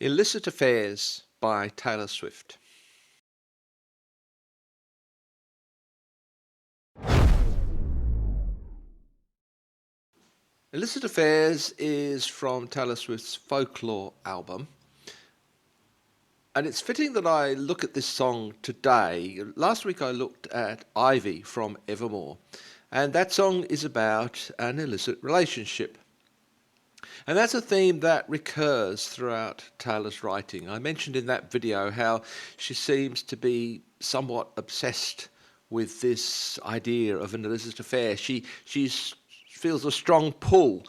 Illicit Affairs by Taylor Swift. Illicit Affairs is from Taylor Swift's Folklore album. And it's fitting that I look at this song today. Last week I looked at Ivy from Evermore. And that song is about an illicit relationship. And that's a theme that recurs throughout Taylor's writing. I mentioned in that video how she seems to be somewhat obsessed with this idea of an illicit affair. She feels a strong pull.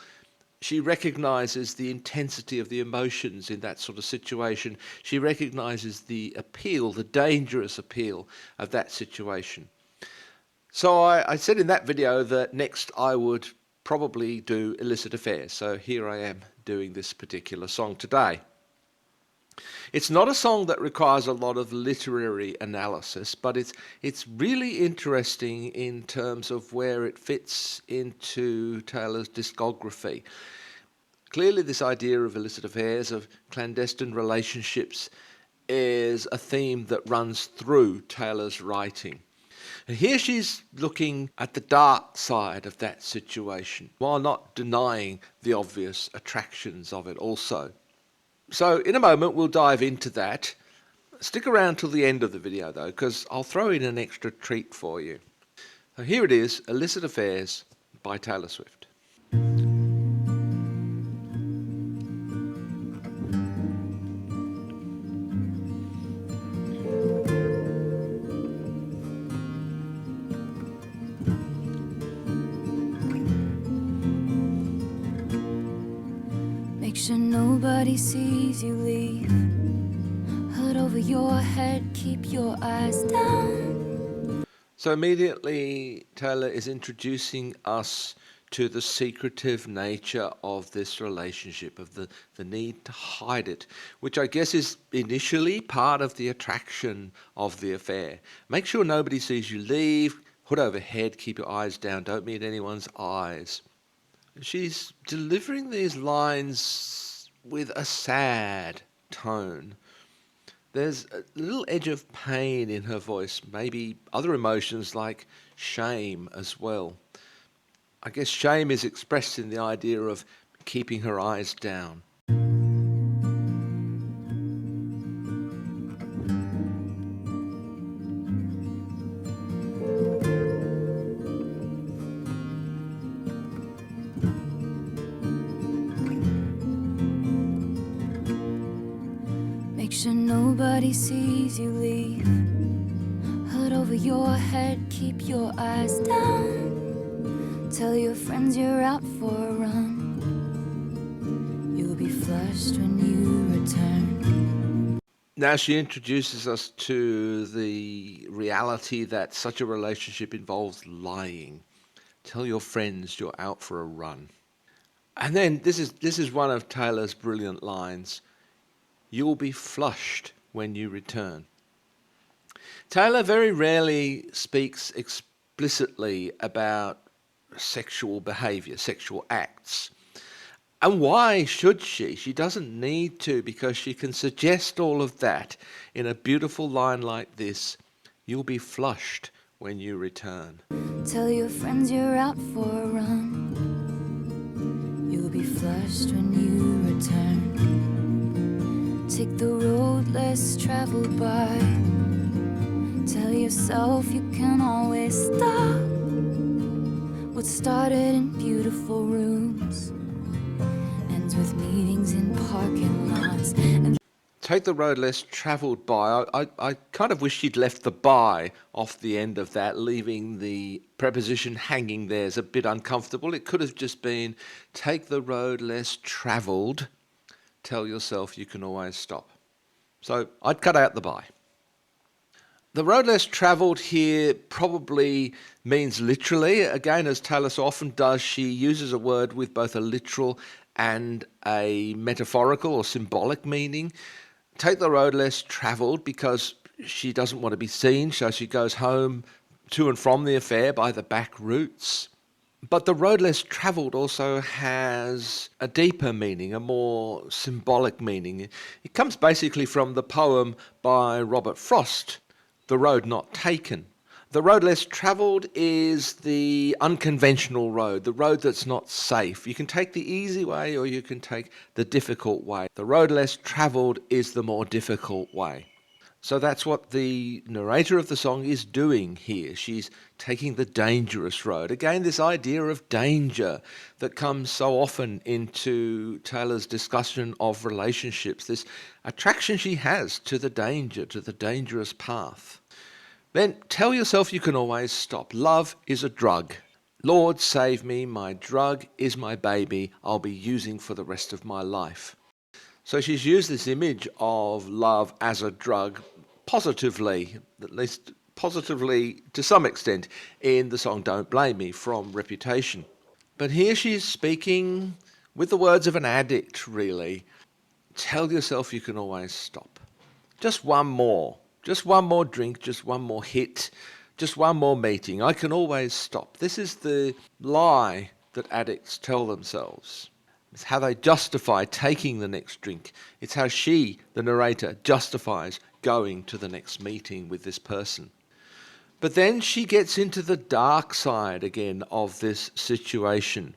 She recognises the intensity of the emotions in that sort of situation. She recognises the appeal, the dangerous appeal of that situation. So I said in that video that next I would probably do Illicit Affairs. So here I am doing this particular song today. It's not a song that requires a lot of literary analysis, but it's really interesting in terms of where it fits into Taylor's discography. Clearly this idea of illicit affairs, of clandestine relationships, is a theme that runs through Taylor's writing. And here she's looking at the dark side of that situation, while not denying the obvious attractions of it also. So in a moment we'll dive into that. Stick around till the end of the video though, because I'll throw in an extra treat for you. So here it is, Illicit Affairs by Taylor Swift. Make sure nobody sees you leave. Hood over your head, keep your eyes down. So immediately Taylor is introducing us to the secretive nature of this relationship, of the need to hide it, which I guess is initially part of the attraction of the affair. Make sure nobody sees you leave, hood over head, keep your eyes down, don't meet anyone's eyes. She's delivering these lines with a sad tone. There's a little edge of pain in her voice, maybe other emotions like shame as well. I guess shame is expressed in the idea of keeping her eyes down. Make sure nobody sees you leave. Hood over your head, keep your eyes down. Tell your friends you're out for a run. You'll be flushed when you return. Now she introduces us to the reality that such a relationship involves lying. Tell your friends you're out for a run. And then this is one of Taylor's brilliant lines. You'll be flushed when you return. Taylor very rarely speaks explicitly about sexual behavior, sexual acts. And why should she? She doesn't need to, because she can suggest all of that in a beautiful line like this. You'll be flushed when you return. Tell your friends you're out for a run. You'll be flushed when you return. Take the road less traveled by. Tell yourself you can always stop. What started in beautiful rooms ends with meetings in parking lots. Take the road less travelled by. I kind of wish she'd left the by off the end of that, leaving the preposition hanging there is a bit uncomfortable. It could have just been take the road less travelled. Tell yourself you can always stop. So I'd cut out the by. The road less travelled here probably means literally. Again, as Taylor so often does, she uses a word with both a literal and a metaphorical or symbolic meaning. Take the road less travelled because she doesn't want to be seen, so she goes home to and from the affair by the back routes. But the road less travelled also has a deeper meaning, a more symbolic meaning. It comes basically from the poem by Robert Frost, The Road Not Taken. The road less travelled is the unconventional road, the road that's not safe. You can take the easy way or you can take the difficult way. The road less travelled is the more difficult way. So that's what the narrator of the song is doing here. She's taking the dangerous road. Again, this idea of danger that comes so often into Taylor's discussion of relationships, this attraction she has to the danger, to the dangerous path. Then tell yourself you can always stop. Love is a drug. Lord, save me, my drug is my baby I'll be using for the rest of my life. So she's used this image of love as a drug positively, at least positively to some extent, in the song Don't Blame Me from Reputation. But here she's speaking with the words of an addict, really. Tell yourself you can always stop. Just one more drink, just one more hit, just one more meeting. I can always stop. This is the lie that addicts tell themselves. It's how they justify taking the next drink. It's how she, the narrator, justifies going to the next meeting with this person. But then she gets into the dark side again of this situation.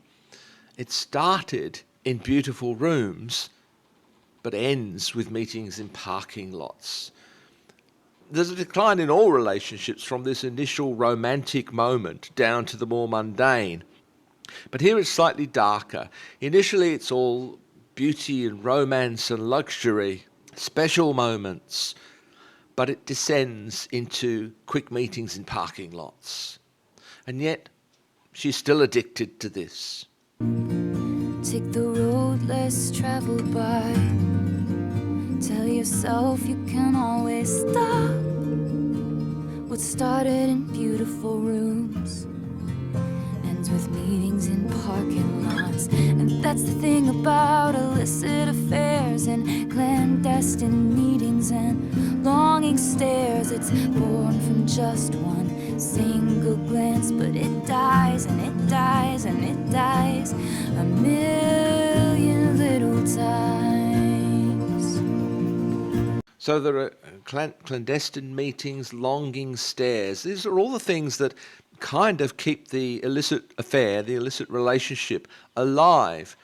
It started in beautiful rooms, but ends with meetings in parking lots. There's a decline in all relationships from this initial romantic moment down to the more mundane. But here it's slightly darker. Initially it's all beauty and romance and luxury, special moments, but it descends into quick meetings in parking lots. And yet she's still addicted to this. Take the road less traveled by. Tell yourself you can always stop. What started in beautiful rooms ends with meetings in parking lots. And that's the thing about illicit affairs and clandestine meetings and longing stares. It's born from just one single glance, but it dies and it dies and it dies a million little times. So there are clandestine meetings, longing stares. These are all the things that kind of keep the illicit affair, the illicit relationship alive.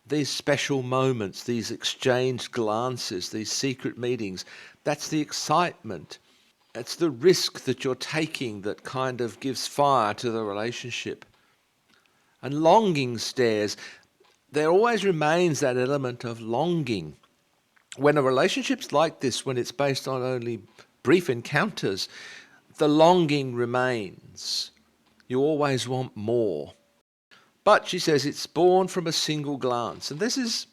These special moments, these exchanged glances, these secret meetings, that's the excitement. It's the risk that you're taking that kind of gives fire to the relationship. And longing stares, there always remains that element of longing. When a relationship's like this, when it's based on only brief encounters, the longing remains. You always want more. But she says it's born from a single glance. And this is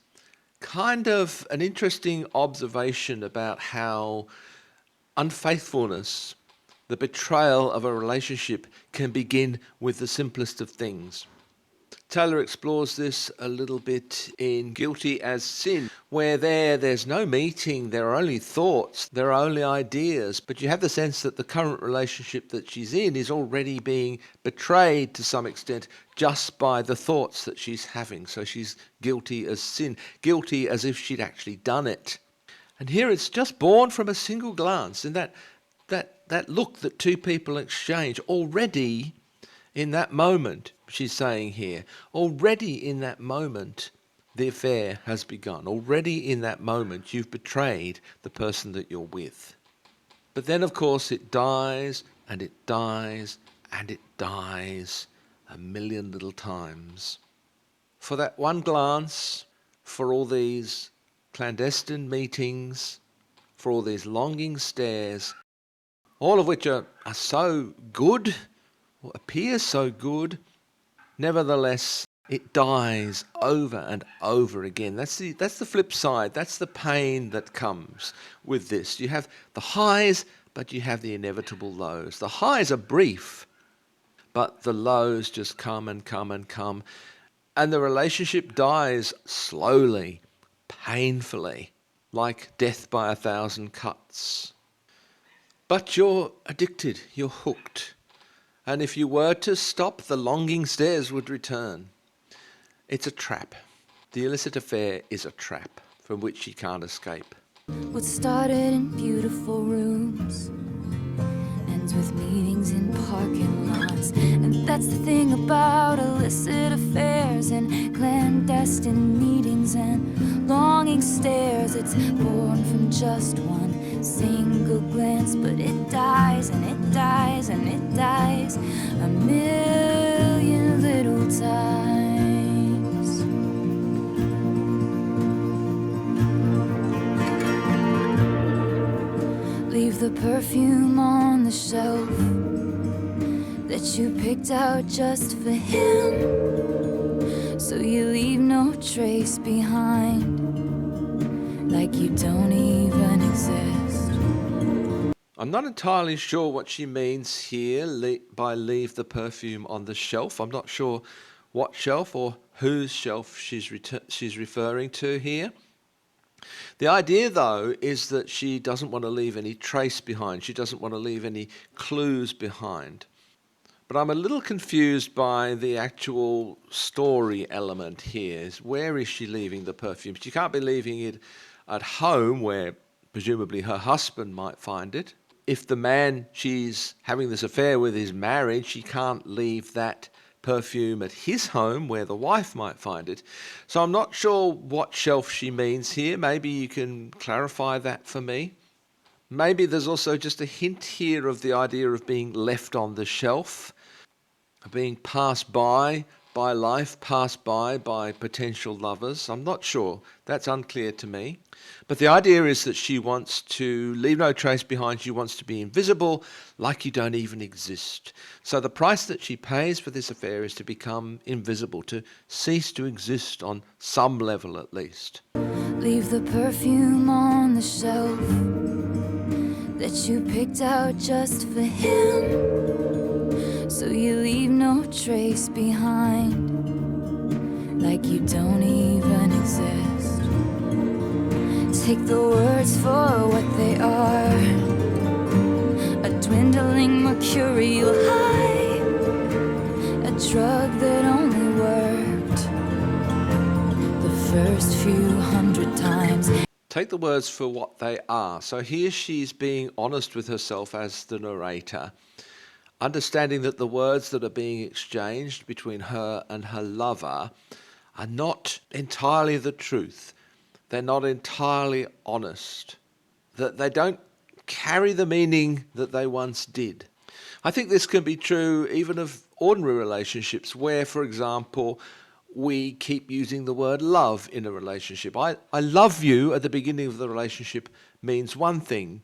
kind of an interesting observation about how unfaithfulness, the betrayal of a relationship, can begin with the simplest of things. Taylor explores this a little bit in Guilty as Sin, where there's no meeting, there are only thoughts, there are only ideas, but you have the sense that the current relationship that she's in is already being betrayed to some extent just by the thoughts that she's having. So she's guilty as sin, guilty as if she'd actually done it. And here it's just born from a single glance, and that look that two people exchange already in that moment, she's saying here, already in that moment, the affair has begun. Already in that moment, you've betrayed the person that you're with. But then, of course, it dies, and it dies, and it dies a million little times. For that one glance, for all these clandestine meetings, for all these longing stares, all of which are so good, or appear so good, nevertheless, it dies over and over again. That's the flip side. That's the pain that comes with this. You have the highs, but you have the inevitable lows. The highs are brief, but the lows just come and come and come. And the relationship dies slowly, painfully, like death by 1,000 cuts. But you're addicted, you're hooked. And if you were to stop, the longing stares would return. It's a trap. The illicit affair is a trap from which she can't escape. What started in beautiful rooms ends with meetings in parking lots. And that's the thing about illicit affairs and clandestine meetings and longing stares. It's born from just one single glance, but it dies and it dies and it dies a million little times. Leave the perfume on the shelf that you picked out just for him, so you leave no trace behind, like you don't even exist. I'm not entirely sure what she means here by leave the perfume on the shelf. I'm not sure what shelf or whose shelf she's referring to here. The idea, though, is that she doesn't want to leave any trace behind. She doesn't want to leave any clues behind. But I'm a little confused by the actual story element here. Where is she leaving the perfume? She can't be leaving it at home where presumably her husband might find it. If the man she's having this affair with is married, she can't leave that perfume at his home where the wife might find it. So I'm not sure what shelf she means here. Maybe you can clarify that for me. Maybe there's also just a hint here of the idea of being left on the shelf, being passed by life, passed by potential lovers. I'm not sure. That's unclear to me. But the idea is that she wants to leave no trace behind. She wants to be invisible, like you don't even exist. So the price that she pays for this affair is to become invisible, to cease to exist on some level at least. Leave the perfume on the shelf that you picked out just for him, so you leave no trace behind, like you don't even exist. Take the words for what they are, a dwindling mercurial high, a drug that only worked the first few hundred times. Take the words for what they are. So here she's being honest with herself as the narrator, understanding that the words that are being exchanged between her and her lover are not entirely the truth. They're not entirely honest, that they don't carry the meaning that they once did. I think this can be true even of ordinary relationships where, for example, we keep using the word love in a relationship. I love you at the beginning of the relationship means one thing,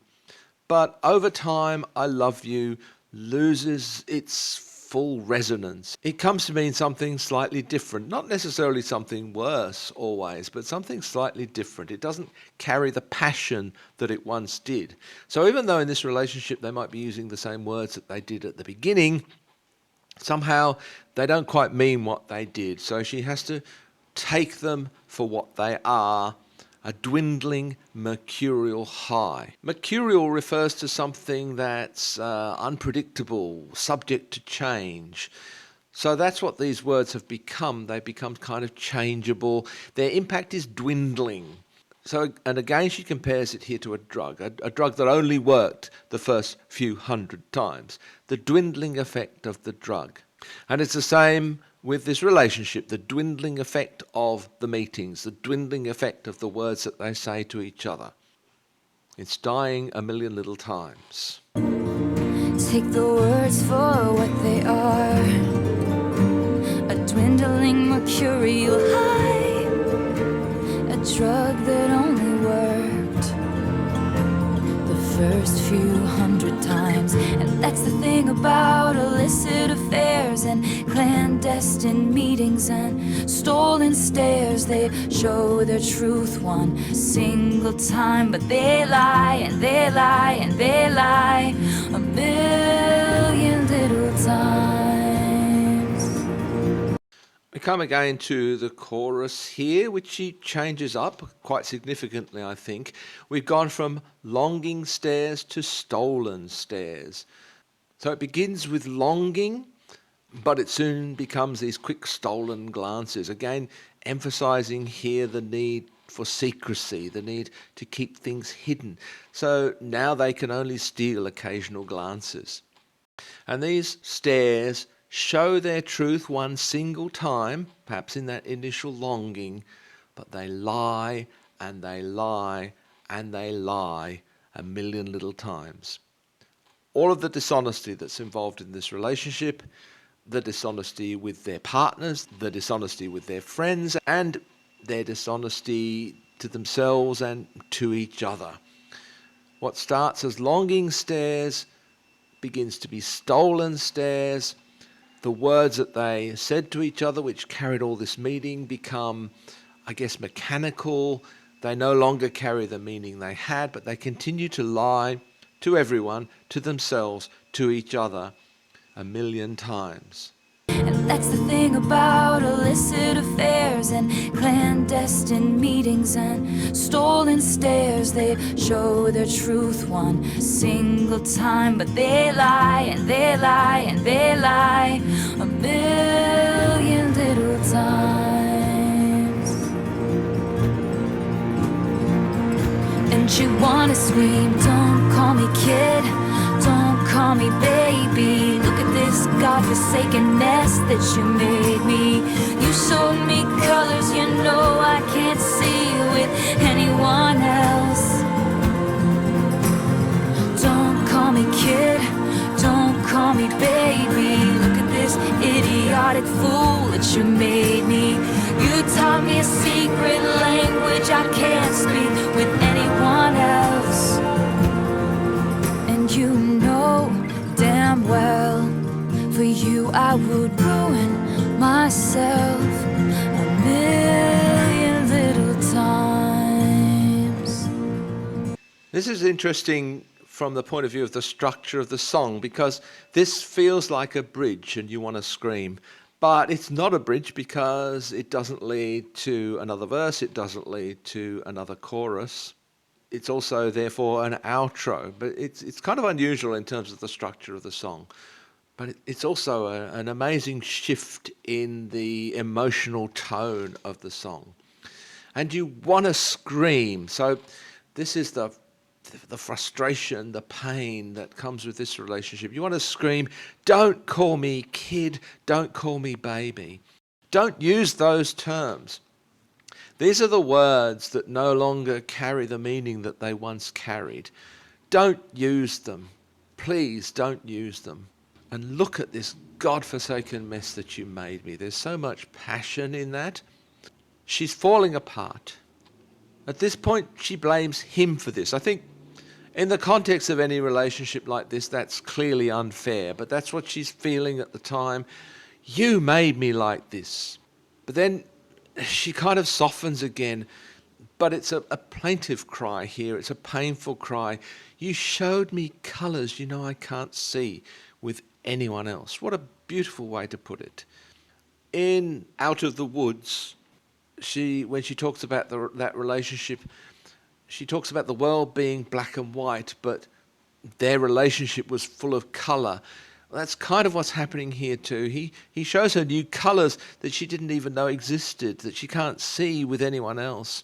but over time, I love you loses its full resonance. It comes to mean something slightly different, not necessarily something worse always, but something slightly different. It doesn't carry the passion that it once did. So even though in this relationship they might be using the same words that they did at the beginning, somehow they don't quite mean what they did. So she has to take them for what they are, a dwindling mercurial high. Mercurial refers to something that's unpredictable, subject to change. So that's what these words have become. They become kind of changeable. Their impact is dwindling. So, and again, she compares it here to a drug that only worked the first few hundred times. The dwindling effect of the drug. And it's the same with this relationship, the dwindling effect of the meetings, the dwindling effect of the words that they say to each other. It's dying a million little times. Take the words for what they are, a dwindling mercurial high, a drug that only worked the first few hundred times. And that's the thing about illicit affairs and clandestine meetings and stolen stares. They show their truth one single time, but they lie and they lie and they lie a million little times. We come again to the chorus here, which she changes up quite significantly, I think. We've gone from longing stares to stolen stares. So it begins with longing, but it soon becomes these quick stolen glances, again emphasizing here the need for secrecy, the need to keep things hidden. So now they can only steal occasional glances. And these stares show their truth one single time, perhaps in that initial longing, but they lie and they lie and they lie a million little times. All of the dishonesty that's involved in this relationship, the dishonesty with their partners, the dishonesty with their friends, and their dishonesty to themselves and to each other. What starts as longing stares begins to be stolen stares. The words that they said to each other, which carried all this meaning, become, I guess, mechanical. They no longer carry the meaning they had, but they continue to lie to everyone, to themselves, to each other, a million times. And that's the thing about illicit affairs and clandestine meetings and stolen stares. They show their truth one single time, but they lie and they lie and they lie a million little times. And you wanna scream, don't call me kid, don't call me baby. Look at this godforsaken mess that you made me. You showed me colors you know I can't see with anyone else. Don't call me kid, don't call me baby. Look at this idiotic fool that you made me. You taught me a secret language I can't speak with anyone else. And you know damn well, for you I would ruin myself a million little times. This is interesting from the point of view of the structure of the song, because this feels like a bridge and you want to scream. But it's not a bridge because it doesn't lead to another verse, it doesn't lead to another chorus. It's also, therefore, an outro. But it's kind of unusual in terms of the structure of the song. But it's also an amazing shift in the emotional tone of the song. And you want to scream. So this is the frustration, the pain that comes with this relationship. You want to scream, don't call me kid, don't call me baby. Don't use those terms. These are the words that no longer carry the meaning that they once carried. Don't use them. Please don't use them. And look at this godforsaken mess that you made me. There's so much passion in that. She's falling apart. At this point, she blames him for this. I think in the context of any relationship like this, that's clearly unfair, but that's what she's feeling at the time. You made me like this. But then she kind of softens again, but it's a plaintive cry here. It's a painful cry. You showed me colours you know I can't see with anyone else. What a beautiful way to put it. In Out of the Woods, when she talks about that relationship, she talks about the world being black and white, but their relationship was full of colour. Well, that's kind of what's happening here too. He shows her new colours that she didn't even know existed, that she can't see with anyone else.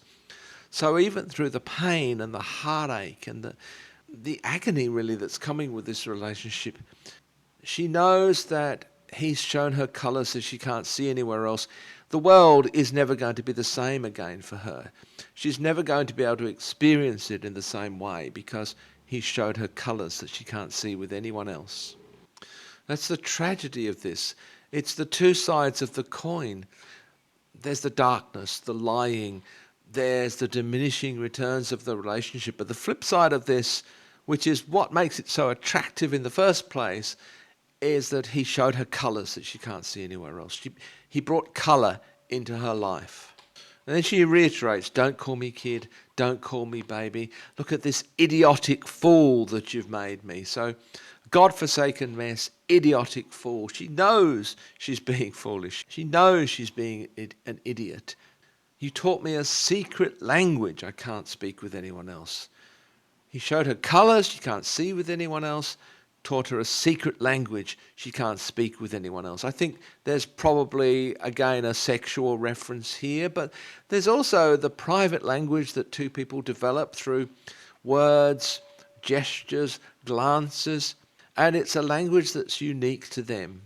So even through the pain and the heartache and the agony really that's coming with this relationship, she knows that he's shown her colours that she can't see anywhere else. The world is never going to be the same again for her. She's never going to be able to experience it in the same way because he showed her colours that she can't see with anyone else. That's the tragedy of this. It's the two sides of the coin. There's the darkness, the lying, there's the diminishing returns of the relationship. But the flip side of this, which is what makes it so attractive in the first place, is that he showed her colours that she can't see anywhere else. He brought colour into her life. And then she reiterates, don't call me kid, don't call me baby. Look at this idiotic fool that you've made me. So, godforsaken mess, idiotic fool. She knows she's being foolish. She knows she's being an idiot. You taught me a secret language I can't speak with anyone else. He showed her colours she can't see with anyone else. taught her a secret language she can't speak with anyone else. I think there's probably, again, a sexual reference here, but there's also the private language that two people develop through words, gestures, glances, and it's a language that's unique to them.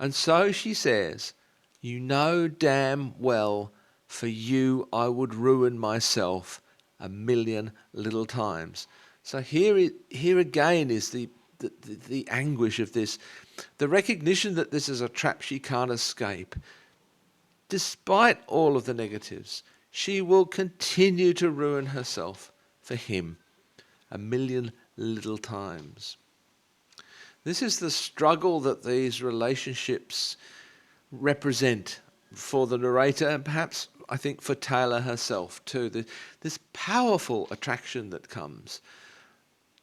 And so she says, "You know damn well, for you I would ruin myself 1,000,000 little times." So here again is the anguish of this, the recognition that this is a trap she can't escape. Despite all of the negatives, she will continue to ruin herself for him 1,000,000 little times. This is the struggle that these relationships represent for the narrator, and perhaps I think for Taylor herself too. This powerful attraction that comes,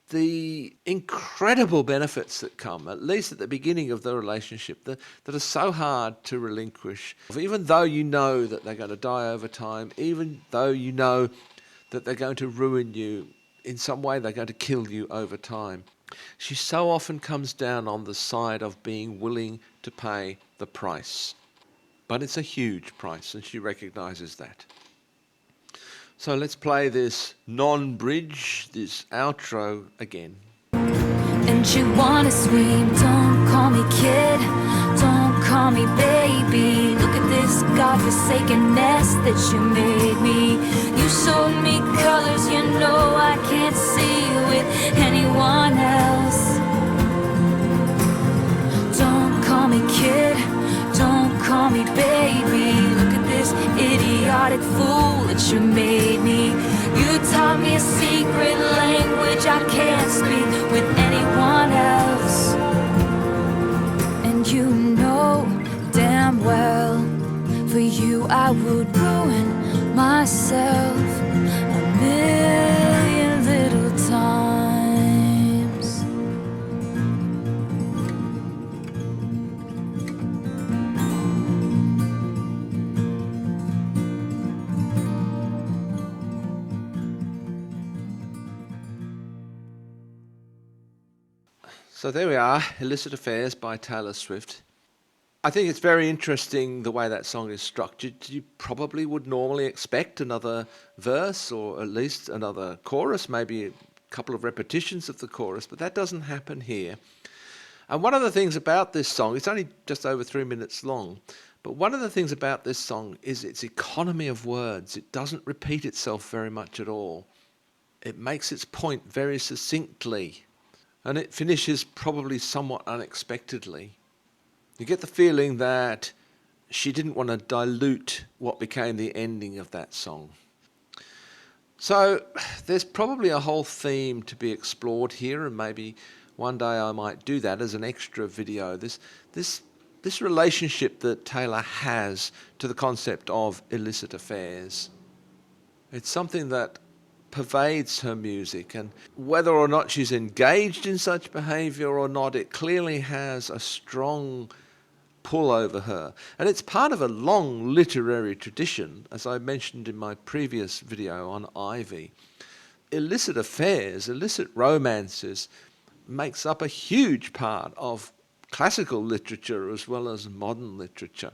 the incredible benefits that come, at least at the beginning of the relationship, that are so hard to relinquish. Even though you know that they're going to die over time, even though you know that they're going to ruin you, in some way they're going to kill you over time. She so often comes down on the side of being willing to pay the price. But it's a huge price, and she recognizes that. So let's play this non-bridge, this outro again. And you wanna scream, don't call me kid, don't call me baby. Look at this godforsaken nest that you made me. You showed me colors you know I can't see with anyone else. Don't call me kid, don't call me baby. Look at this idiotic fool that you made me. You taught me a secret language I can't speak with anyone else. And you know damn well, for you I would ruin myself 1,000,000 little times. So there we are, Illicit Affairs by Taylor Swift. I think it's very interesting the way that song is structured. You probably would normally expect another verse or at least another chorus, maybe a couple of repetitions of the chorus, but that doesn't happen here. And one of the things about this song, it's only just over 3 minutes long, but one of the things about this song is its economy of words. It doesn't repeat itself very much at all. It makes its point very succinctly. And it finishes probably somewhat unexpectedly. You get the feeling that she didn't want to dilute what became the ending of that song. So there's probably a whole theme to be explored here, and maybe one day I might do that as an extra video. This relationship that Taylor has to the concept of illicit affairs. It's something that pervades her music, and whether or not she's engaged in such behavior or not, it clearly has a strong pull over her. And it's part of a long literary tradition, as I mentioned in my previous video on Ivy. Illicit affairs, illicit romances, makes up a huge part of classical literature as well as modern literature.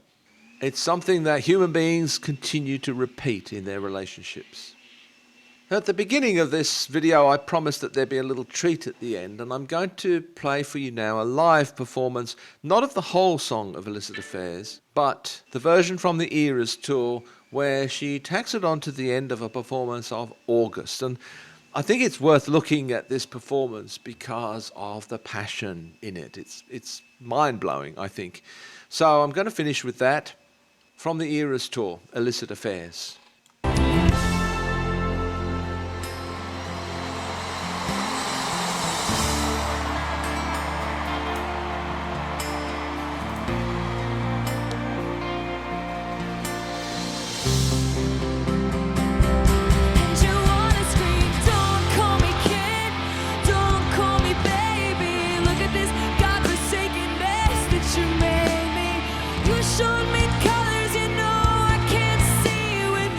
It's something that human beings continue to repeat in their relationships. At the beginning of this video, I promised that there'd be a little treat at the end, and I'm going to play for you now a live performance, not of the whole song of Illicit Affairs, but the version from the Eras tour where she tacks it on to the end of a performance of August. And I think it's worth looking at this performance because of the passion in it. It's mind-blowing, I think. So I'm going to finish with that from the Eras tour, Illicit Affairs. Showed me colors you know I can't see with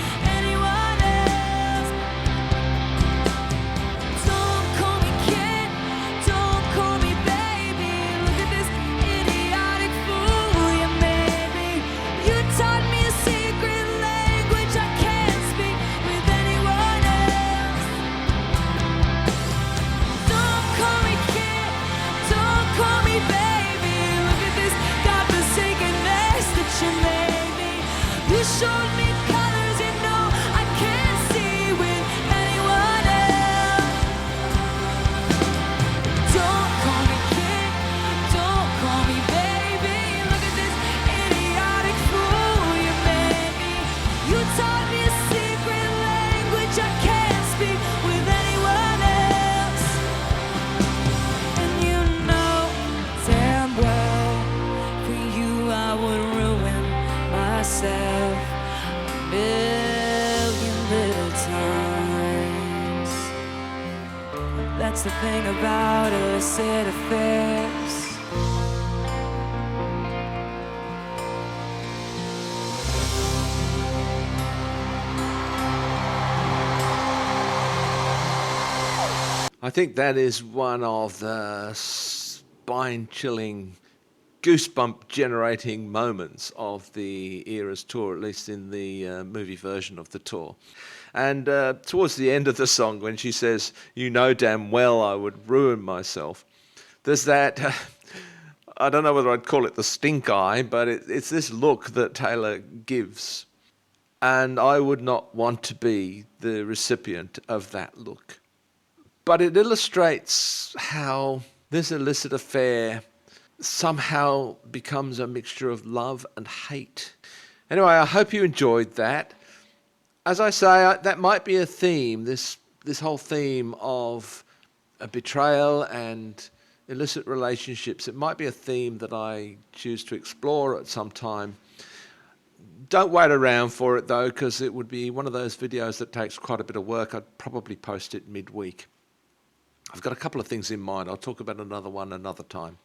That's the thing about illicit affairs. I think that is one of the spine-chilling, goosebump-generating moments of the Eras tour, at least in the movie version of the tour. And towards the end of the song, when she says, "You know damn well I would ruin myself," there's that, I don't know whether I'd call it the stink eye, but it's this look that Taylor gives. And I would not want to be the recipient of that look. But it illustrates how this illicit affair somehow becomes a mixture of love and hate. Anyway, I hope you enjoyed that. As I say, that might be a theme, this whole theme of a betrayal and illicit relationships. It might be a theme that I choose to explore at some time. Don't wait around for it though, because it would be one of those videos that takes quite a bit of work. I'd probably post it midweek. I've got a couple of things in mind. I'll talk about another one another time.